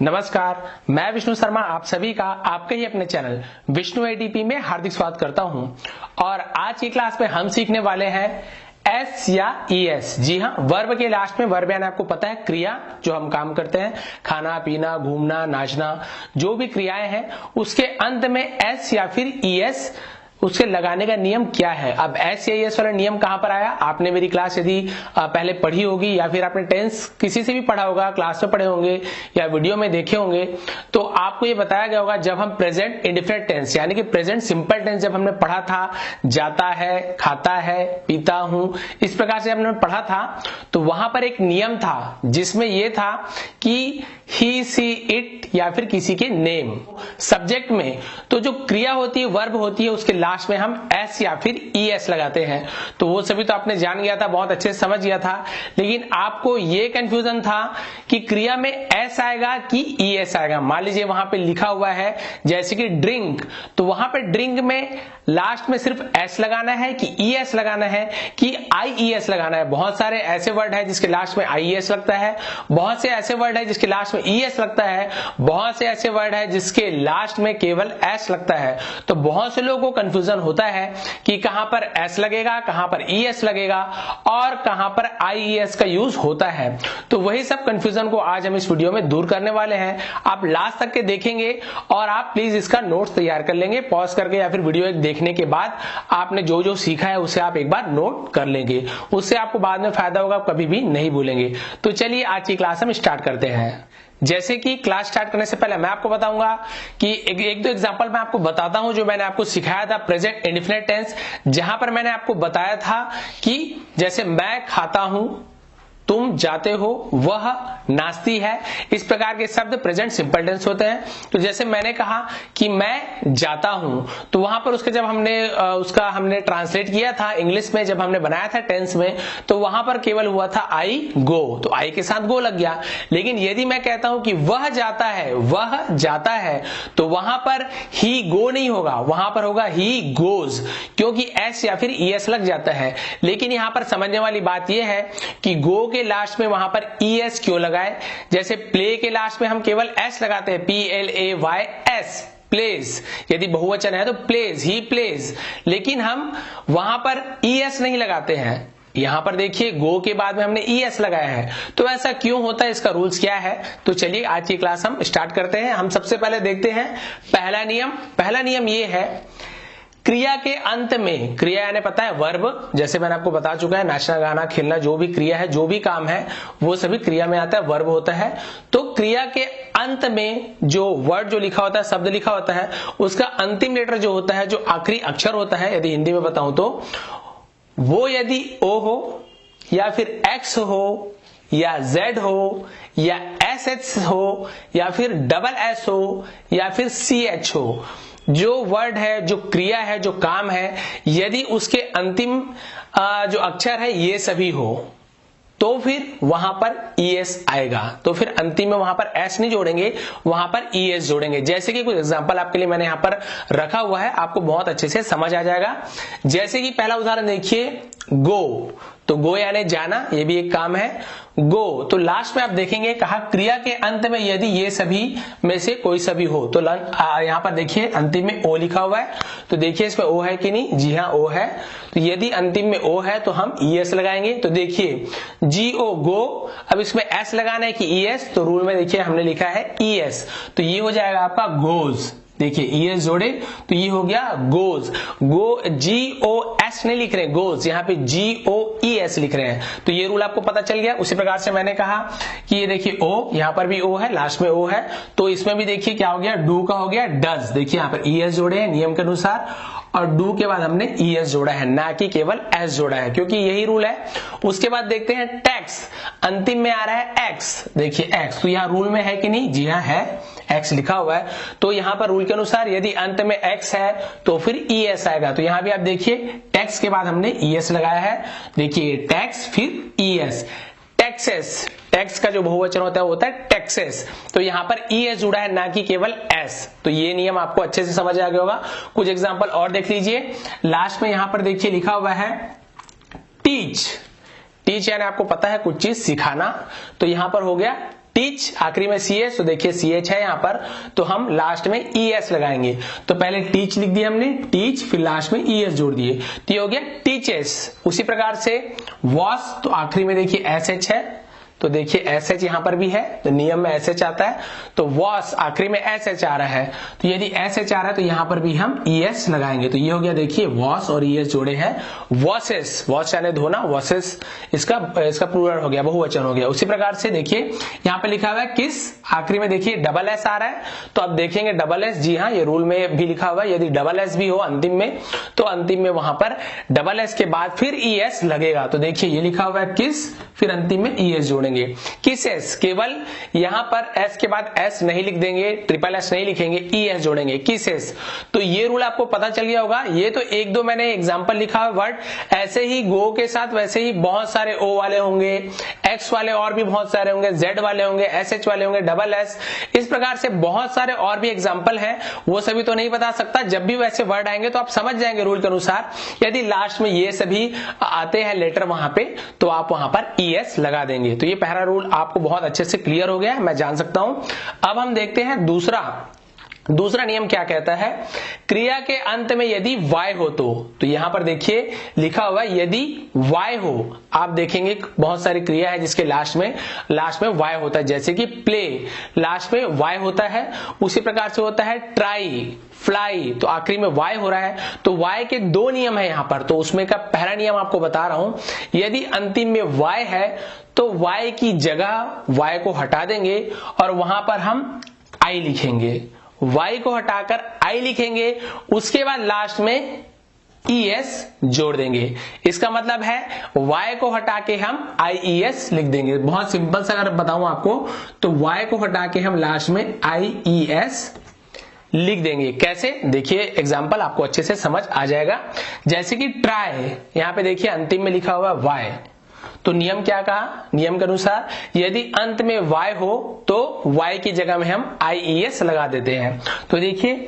नमस्कार, मैं विष्णु शर्मा आप सभी का आपके ही अपने चैनल विष्णु एडीपी में हार्दिक स्वागत करता हूं। और आज की क्लास में हम सीखने वाले हैं एस या ईएस। जी हाँ, वर्ब के लास्ट में, वर्ब यानी आपको पता है क्रिया, जो हम काम करते हैं, खाना पीना घूमना नाचना, जो भी क्रियाएं हैं उसके अंत में एस या फिर ईएस उसके लगाने का नियम क्या है। अब एस या ईएस वाला नियम कहां पर आया, आपने मेरी क्लास यदि पहले पढ़ी होगी या फिर आपने टेंस किसी से भी पढ़ा होगा, क्लास में पढ़े होंगे या वीडियो में देखे होंगे, तो आपको ये बताया गया होगा जब हम प्रेजेंट इंडिफिनिट टेंस यानी कि प्रेजेंट सिंपल टेंस जब हमने पढ़ा था, जाता है, खाता है, पीता हूं, इस प्रकार से हमने पढ़ा था, तो वहां पर एक नियम था जिसमें यह था कि ही सी इट या फिर किसी के नेम सब्जेक्ट में, तो जो क्रिया होती है, वर्ब होती है, उसके लास्ट में हम एस या फिर ईएस लगाते हैं। तो वो सभी तो आपने जान गया था, बहुत अच्छे से समझ गया था, लेकिन आपको ये कंफ्यूजन था कि क्रिया में एस आएगा कि ईएस आएगा। मान लीजिए वहां पे लिखा हुआ है जैसे कि ड्रिंक, तो वहां पे ड्रिंक में लास्ट में सिर्फ एस लगाना है कि ईएस लगाना है कि आईईएस लगाना है। बहुत सारे ऐसे वर्ड है जिसके लास्ट में आईईएस लगता है, बहुत से ऐसे वर्ड है जिसके लास्ट में ईएस लगता है, बहुत से ऐसे वर्ड है जिसके लास्ट में केवल एस लगता है। तो बहुत से लोगों को कंफ्यूजन होता है कि कहां पर एस लगेगा, कहां पर ईएस लगेगा और कहां पर आईईएस का यूज होता है। तो वही सब कंफ्यूजन को आज हम इस वीडियो में दूर करने वाले हैं। आप लास्ट तक के देखेंगे और आप प्लीज इसका नोट्स तैयार कर लेंगे, पॉज करके या फिर वीडियो एक देखने के बाद आपने जो जो सीखा है उसे आप एक बार नोट कर लेंगे, उससे आपको बाद में फायदा होगा, कभी भी नहीं भूलेंगे। तो चलिए आज की क्लास हम स्टार्ट करते हैं। जैसे कि क्लास स्टार्ट करने से पहले मैं आपको बताऊंगा कि एक दो एग्जांपल मैं आपको बताता हूं जो मैंने आपको सिखाया था प्रेजेंट इंडेफिनिट टेंस, जहां पर मैंने आपको बताया था कि जैसे मैं खाता हूं, तुम जाते हो, वह नाचती है, इस प्रकार के शब्द प्रेजेंट सिंपल टेंस होते हैं। तो जैसे मैंने कहा कि मैं जाता हूं, तो वहां पर उसके जब हमने ट्रांसलेट किया था इंग्लिश में, जब हमने बनाया था टेंस में, तो वहां पर केवल हुआ था आई गो, तो आई के साथ गो लग गया। लेकिन यदि मैं कहता हूं कि वह जाता है, वह जाता है, तो वहां पर ही गो नहीं होगा, वहां पर होगा ही गोज, क्योंकि एस या फिर ईएस लग जाता है। लेकिन यहां पर समझने वाली बात यह है कि गो के लास्ट में वहां पर ईएस क्यों लगाए। जैसे प्ले के लास्ट में हम केवल एस लगाते हैं, PLAYS, प्लेज, यदि बहुवचन है तो प्लेज, ही प्लेज, लेकिन हम वहां पर ईएस नहीं लगाते हैं। यहां पर देखिए गो के बाद में हमने ईएस लगाया है, तो ऐसा क्यों होता है, इसका रूल्स क्या है। तो चलिए आज की क्लास हम स्टार्ट करते हैं। हम सबसे पहले देखते हैं पहला नियम। पहला नियम ये है, क्रिया के अंत में, क्रिया यानी पता है वर्ब, जैसे मैंने आपको बता चुका है, नाचना गाना खेलना, जो भी क्रिया है, जो भी काम है, वो सभी क्रिया में आता है, वर्ब होता है। तो क्रिया के अंत में जो वर्ड जो लिखा होता है, शब्द लिखा होता है, उसका अंतिम लेटर जो होता है, जो आखिरी अक्षर होता है, यदि हिंदी में बताऊं तो वो यदि ओ हो या फिर एक्स हो या जेड हो या एस हो या फिर डबल एस हो या फिर CH हो, जो वर्ड है, जो क्रिया है, जो काम है, यदि उसके अंतिम जो अक्षर है ये सभी हो, तो फिर वहां पर ईएस आएगा। तो फिर अंतिम में वहां पर एस नहीं जोड़ेंगे, वहां पर ईएस जोड़ेंगे। जैसे कि कुछ एग्जांपल आपके लिए मैंने यहां पर रखा हुआ है, आपको बहुत अच्छे से समझ आ जाएगा। जैसे कि पहला उदाहरण देखिए, गो, तो गो यानी जाना, ये भी एक काम है, गो। तो लास्ट में आप देखेंगे कहा क्रिया के अंत में यदि ये सभी में से कोई सभी हो, तो यहां पर देखिए अंतिम में ओ लिखा हुआ है, तो देखिए इसमें ओ है कि नहीं, जी हाँ ओ है। तो यदि अंतिम में ओ है तो हम ईएस लगाएंगे। तो देखिए GO गो, अब इसमें एस लगाना है कि ईएस, तो रूल में देखिए हमने लिखा है ईएस, तो ये हो जाएगा आपका गोज। देखिए ईएस जोड़े तो ये हो गया गोज। गो GOS नहीं लिख रहे, गोज, यहाँ पे GOES लिख रहे हैं। तो ये रूल आपको पता चल गया। उसी प्रकार से मैंने कहा कि ये देखिए ओ, यहाँ पर भी ओ है, लास्ट में ओ है, तो इसमें भी देखिए क्या हो गया, डू का हो गया डज। देखिए यहाँ पर ईएस जोड़े हैं नियम के अनुसार, और डू के बाद हमने ईएस जोड़ा है, ना कि केवल एस जोड़ा है, क्योंकि यही रूल है। उसके बाद देखते हैं टैक्स, अंतिम में आ रहा है एक्स, देखिए एक्स, तो यहाँ रूल में है कि नहीं, जी हाँ है, एक्स लिखा हुआ है। तो यहाँ पर रूल के अनुसार यदि अंत में एक्स है तो फिर ईएस आएगा। तो यहाँ भी आप देखिए टैक्स के बाद हमने ईएस लगाया है, देखिए टैक्स फिर ईएस। टैक्सेस, टैक्स का जो बहुवचन होता है वो होता है टैक्सेस, तो यहाँ पर ईएस जुड़ा है, ना कि केवल एस। तो ये नियम आपको अच्छे से समझ आ गया होगा। कुछ एग्जांपल और देख लीजिए, लास्ट में यहाँ पर देखिए लिखा हुआ है टीच, टीच यानी आपको पता है कुछ चीज सिखाना, तो यहां पर हो गया टीच, आखिरी में सी एच, तो देखिए सी एच है यहाँ पर, तो हम लास्ट में ई एस लगाएंगे। तो पहले टीच लिख दिया हमने, टीच, फिर लास्ट में ई एस जोड़ दिए, तो ये हो गया टीचेस। उसी प्रकार से वॉश, तो आखिरी में देखिए एस एच है, तो देखिए एस एच यहां पर भी है, तो नियम में एस एच आता है, तो वॉश आखिरी में एस एच आ रहा है, तो यदि एस एच आ रहा है तो यहां पर भी हम ई एस लगाएंगे। तो ये हो गया देखिए वॉश और ई एस जोड़े हैं, वॉशेस, वॉश यानी धोना, वॉशेस इसका प्लूरल हो गया, बहुवचन हो गया। उसी प्रकार से देखिए यहां पर लिखा हुआ है किस, आखिरी में देखिए डबल एस आ रहा है, तो अब देखेंगे डबल एस, जी हाँ ये रूल में भी लिखा हुआ है, यदि डबल एस भी हो अंतिम में तो अंतिम में वहां पर डबल एस के बाद फिर ई एस लगेगा। तो देखिए ये लिखा हुआ है किस, फिर अंतिम में ई एस जोड़ेंगे, किसेस, केवल यहां पर एस के बाद एस नहीं लिख देंगे, ट्रिपल एस नहीं लिखेंगे, ई एस जोड़ेंगे, किसेस। तो ये रूल आपको पता चल गया होगा। ये तो एक दो मैंने एग्जांपल लिखा है वर्ड, ऐसे ही गो के साथ वैसे ही बहुत सारे ओ वाले होंगे, एक्स वाले और भी बहुत सारे होंगे, जेड वाले होंगे, एस एच वाले होंगे, डबल एस, इस प्रकार से बहुत सारे और भी एग्जांपल हैं, वो सभी तो नहीं बता सकता। जब भी वैसे वर्ड आएंगे तो आप समझ जाएंगे रूल के अनुसार, यदि लास्ट में ये सभी आते हैं लेटर वहां पे, तो आप वहां पर ई एस लगा देंगे। तो ये पहला रूल आपको बहुत अच्छे से क्लियर हो गया है, मैं जान सकता हूं। अब हम देखते हैं दूसरा नियम क्या कहता है, क्रिया के अंत में यदि वाय हो तो यहां पर देखिए लिखा हुआ है यदि वाय हो, आप देखेंगे बहुत सारी क्रिया है जिसके लास्ट में वाय होता है, जैसे कि प्ले, लास्ट में वाय होता है। उसी प्रकार से होता है ट्राई, फ्लाई, तो आखिरी में वाय हो रहा है। तो वाय के दो नियम है यहां पर, तो उसमें का पहला नियम आपको बता रहा हूं, यदि अंतिम में वाय है तो वाय की जगह वाय को हटा देंगे और वहां पर हम आई लिखेंगे, y को हटाकर i लिखेंगे, उसके बाद लास्ट में es जोड़ देंगे। इसका मतलब है y को हटा के हम ies लिख देंगे। बहुत सिंपल सा अगर बताऊं आपको तो y को हटा के हम लास्ट में ies लिख देंगे। कैसे, देखिए एग्जांपल आपको अच्छे से समझ आ जाएगा। जैसे कि ट्राई, यहां पे देखिए अंतिम में लिखा हुआ y, तो नियम क्या कहा, नियम के अनुसार यदि अंत में y हो तो y की जगह में हम ies लगा देते हैं। तो देखिए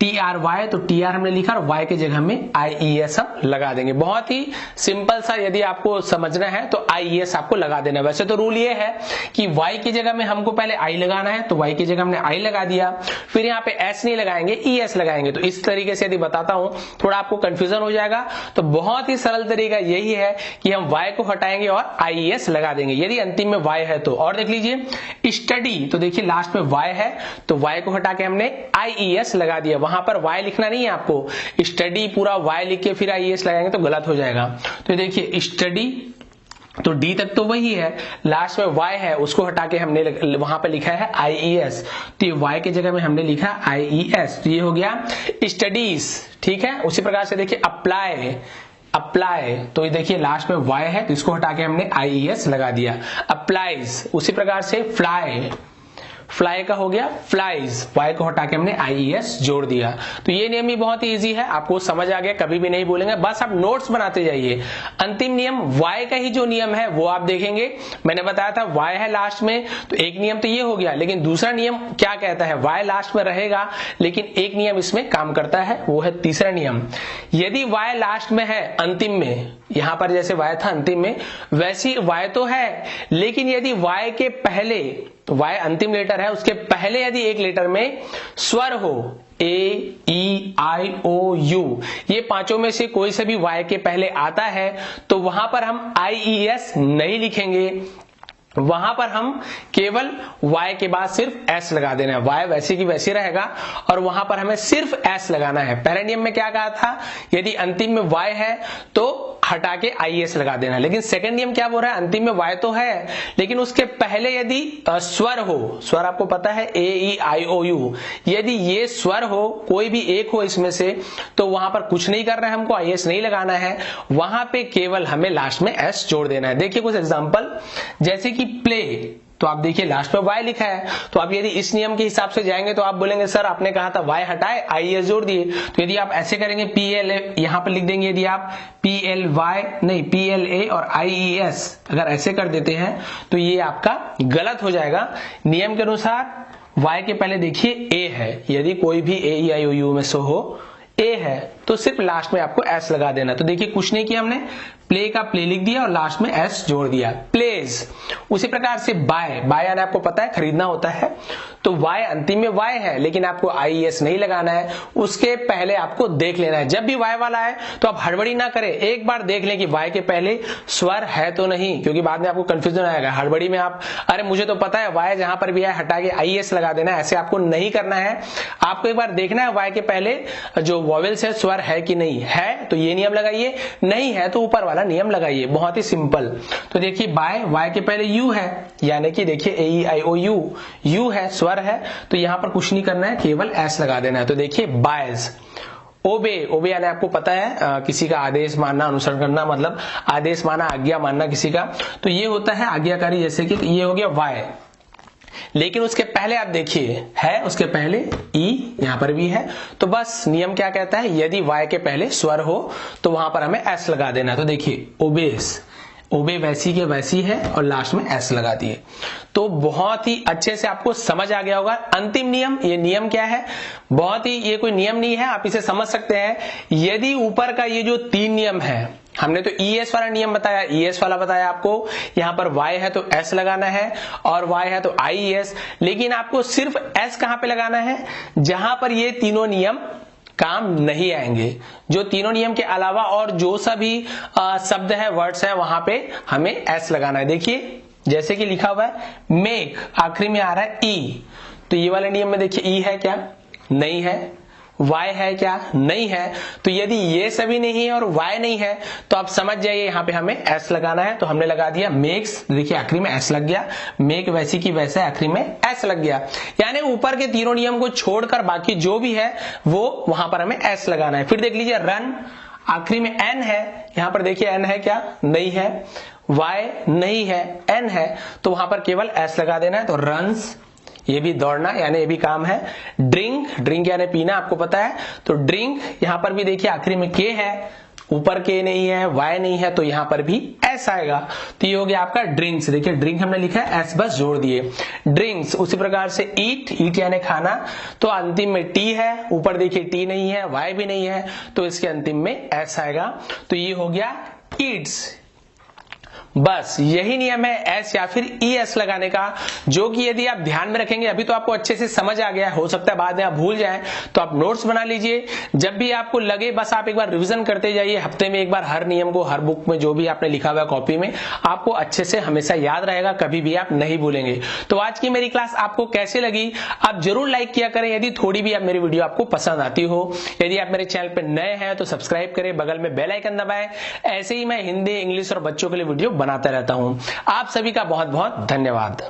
TRY, तो TR हमने लिखा और Y की जगह में IES हम लगा देंगे। बहुत ही सिंपल सा, यदि आपको समझना है तो IES आपको लगा देना है। वैसे तो रूल ये है कि Y की जगह में हमको पहले I लगाना है, तो Y की जगह हमने I लगा दिया, फिर यहाँ पे S नहीं लगाएंगे, ES लगाएंगे। तो इस तरीके से यदि बताता हूं थोड़ा आपको कंफ्यूजन हो जाएगा, तो बहुत ही सरल तरीका यही है कि हम Y को हटाएंगे और IES लगा देंगे यदि अंतिम में Y है तो। और देख लीजिए स्टडी, तो देखिए लास्ट में Y है तो Y को हटा के हमने IES लगा दिया, वहां पर y लिखना नहीं है आपको, स्टडी पूरा y लिख के फिर ies लगाएंगे तो गलत हो जाएगा। तो देखिए स्टडी, तो डी तक तो वही है, लास्ट में y है उसको हटा के हमने वहां पे लिखा है ies, तो ये y की जगह में हमने लिखा ies, तो ये हो गया स्टडीज। ठीक है, उसी प्रकार से देखिए अप्लाई, तो ये देखिए लास्ट में y है तो इसको हटा के हमने ies लगा दिया, अप्लाइज। उसी प्रकार से फ्लाई का हो गया फ्लाइज, y को हटा के हमने IES जोड़ दिया। तो ये नियम भी बहुत ही इजी है, आपको समझ आ गया, कभी भी नहीं भूलेंगे, बस आप नोट्स बनाते जाइए। अंतिम नियम y का ही जो नियम है वो आप देखेंगे, मैंने बताया था y है लास्ट में, तो एक नियम तो ये हो गया, लेकिन दूसरा नियम क्या कहता है, y लास्ट में रहेगा लेकिन एक नियम इसमें काम करता है, वो है तीसरा नियम। यदि y लास्ट में है अंतिम में, यहां पर जैसे y था अंतिम में वैसी y तो है, लेकिन यदि y के पहले, तो y अंतिम लेटर है, उसके पहले यदि एक लेटर में स्वर हो, ए, ई, आई, ओ, यू, ये पांचों में से कोई से भी y के पहले आता है तो वहां पर हम IES नहीं लिखेंगे, वहां पर हम केवल y के बाद सिर्फ s लगा देना है, y वैसे की वैसे रहेगा और वहां पर हमें सिर्फ s लगाना है। पहले नियम में क्या कहा था, यदि अंतिम में y है तो हटा के IES लगा देना, लेकिन सेकंड नियम क्या बोल रहा है, अंतिम में y तो है लेकिन उसके पहले यदि स्वर हो, स्वर आपको पता है ए, ई, आई, ओ, यू, यदि ये स्वर हो, कोई भी एक हो इसमें से, तो वहां पर कुछ नहीं करना है, हमको IES नहीं लगाना है, वहां पे केवल हमें लास्ट में s जोड़ देना है। देखिए कुछ एग्जांपल, जैसे कि प्ले, तो आप देखिए लास्ट में y लिखा है, तो आप यदि इस नियम के हिसाब से जाएंगे तो आप बोलेंगे सर आपने कहा था y हटाए IES जोड़ दिए, तो यदि आप ऐसे करेंगे PL यहां पर लिख देंगे, यदि आप PLA और IES अगर ऐसे कर देते हैं तो ये आपका गलत हो जाएगा। नियम के अनुसार y के पहले देखिए a है, यदि कोई भी A, E, I, O, U में से हो, A है तो सिर्फ लास्ट में आपको S लगा देना। तो देखिए कुछ नहीं किया हमने, प्ले का प्ले लिख दिया और लास्ट में एस जोड़ दिया, प्लेज। उसी प्रकार से बाय, बाय यानी आपको पता है खरीदना होता है, तो वाई अंतिम में वाई है लेकिन आपको IES नहीं लगाना है, उसके पहले आपको देख लेना है। जब भी वाई वाला है तो आप हड़बड़ी ना करें, एक बार देख लें कि वाई के पहले स्वर है तो नहीं, क्योंकि बाद में आपको कंफ्यूजन आएगा। हड़बड़ी में आप अरे मुझे तो पता है वाई जहां पर भी है हटा के IES लगा देना, ऐसे आपको नहीं करना है। आपको एक बार देखना है वाई के पहले जो वॉवेल्स है स्वर है कि नहीं है, तो ये नियम लगाइए, नहीं है तो ऊपर वाला नियम लगाइए, बहुत ही सिंपल। तो देखिए बाय, वाई के पहले यू है, यानी कि देखिए AEIOU, यू है स्वर है, तो यहां पर कुछ नहीं करना है, केवल एस लगा देना है। तो देखिए बायज। ओबे, ओबे यानी आपको पता है किसी का आदेश मानना, अनुसरण करना, मतलब आदेश माना, आज्ञा मानना किसी का, तो ये होता है आज्ञाकारी, जैसे कि ये हो गया वाई। लेकिन उसके पहले आप देखिए है, उसके पहले ई, यहां पर भी है, तो बस नियम क्या कहता है, यदि वाई के पहले स्वर हो तो वहां पर हमें एस लगा देना है। तो देखिए ओबेस, ओबे वैसी के वैसी है और लास्ट में एस लगा दिए। तो बहुत ही अच्छे से आपको समझ आ गया होगा। अंतिम नियम, ये नियम क्या है, बहुत ही, ये कोई नियम नहीं है, आप इसे समझ सकते हैं। यदि ऊपर का ये जो 3 नियम है, हमने तो ES वाला नियम बताया, ES वाला बताया आपको, यहां पर Y है तो S लगाना है और Y है तो IES, लेकिन आपको सिर्फ S कहां पे लगाना है, जहां पर ये तीनों नियम काम नहीं आएंगे। जो तीनों नियम के अलावा और जो सभी शब्द है, वर्ड्स है, वहां पे हमें एस लगाना है। देखिए जैसे कि लिखा हुआ है मेक, आखिरी में आ रहा है ई, तो ये वाले नियम में देखिए ई है क्या, नहीं है, वाई है क्या, नहीं है। तो यदि ये सभी नहीं है और वाई नहीं है तो आप समझ जाइए यहाँ पे हमें एस लगाना है। तो हमने लगा दिया मेक्स, देखिए आखिरी में एस लग गया, मेक वैसी की वैसे आखिरी में एस लग गया, यानी ऊपर के तीनों नियम को छोड़कर बाकी जो भी है वो वहां पर हमें एस लगाना है। फिर देख लीजिए रन, आखिरी में एन है, यहां पर देखिए एन है क्या, नहीं है, वाई नहीं है, एन है, तो वहां पर केवल एस लगा देना है। तो रन्स, ये भी दौड़ना यानी ये भी काम है। ड्रिंक, ड्रिंक यानी पीना, आपको पता है, तो ड्रिंक यहां पर भी देखिए आखिरी में के है, ऊपर के नहीं है, वाई नहीं है, तो यहां पर भी एस आएगा। तो ये हो गया आपका ड्रिंक्स। देखिए ड्रिंक हमने लिखा है, एस बस जोड़ दिए, ड्रिंक्स। उसी प्रकार से ईट, ईट यानी खाना, तो अंतिम में टी है, ऊपर देखिए टी नहीं है, वाई भी नहीं है, तो इसके अंतिम में एस आएगा। तो ये हो गया ईट्स। बस यही नियम है एस या फिर ES लगाने का, जो कि यदि आप ध्यान में रखेंगे, अभी तो आपको अच्छे से समझ आ गया है, हो सकता है बाद में आप भूल जाएं, तो आप नोट्स बना लीजिए। जब भी आपको लगे बस आप एक बार रिवीजन करते जाइए, हफ्ते में एक बार हर नियम को, हर बुक में जो भी आपने लिखा हुआ है कॉपी में, आपको अच्छे से हमेशा याद रहेगा, कभी भी आप नहीं भूलेंगे। तो आज की मेरी क्लास आपको कैसे लगी, आप जरूर लाइक किया करें यदि थोड़ी भी आप मेरी वीडियो आपको पसंद आती हो। यदि आप मेरे चैनल पर नए हैं तो सब्सक्राइब करें, बगल में बेल आइकन दबाएं। ऐसे ही मैं हिंदी, इंग्लिश और बच्चों के लिए वीडियो बनाता रहता हूं। आप सभी का बहुत बहुत धन्यवाद।